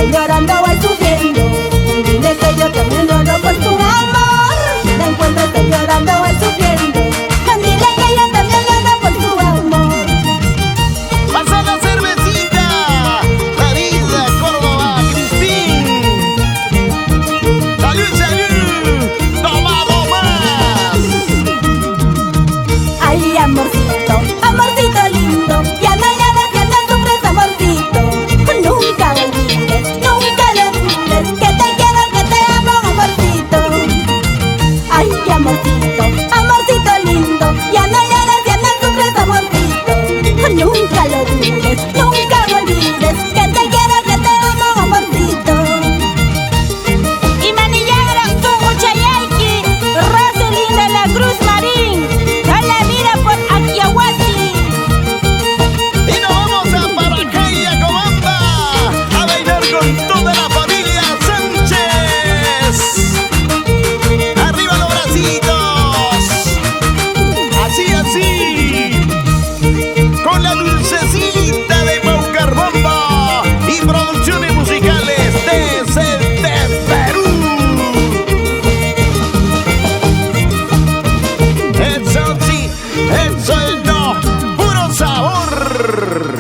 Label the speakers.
Speaker 1: esté llorando o sufriendo, dile que yo también lloro por tu amor. La encuentro esté llorando o sufriendo, dile que yo también lloro por tu amor.
Speaker 2: Pasa la cervecita, Marisa, Córdoba, Crispín. ¡Salud, salud! ¡Tomado más!
Speaker 1: Ay, amorcito, amorcito lindo, ya no llores, ya no sufres, amorcito. Nunca olvides, nunca lo olvides, que te quiero, que te amo, amorcito. Ay, amorcito, amorcito lindo, ya no llores, ya no sufres, amorcito. Nunca lo olvides, nunca olvides, que te quiero, que te amo, amorcito. Y Manillara, Suguchayayki, Rosalinda La Cruz Marín, da la vida por Aquiahuasi.
Speaker 2: Y nos vamos a Paracay, a Comamba, a bailar con toda la familia Sánchez. ¡Arriba los bracitos! Así, así. Con la dulcecita de Paucarbomba y producciones musicales desde Perú. Eso sí, eso es no, puro sabor.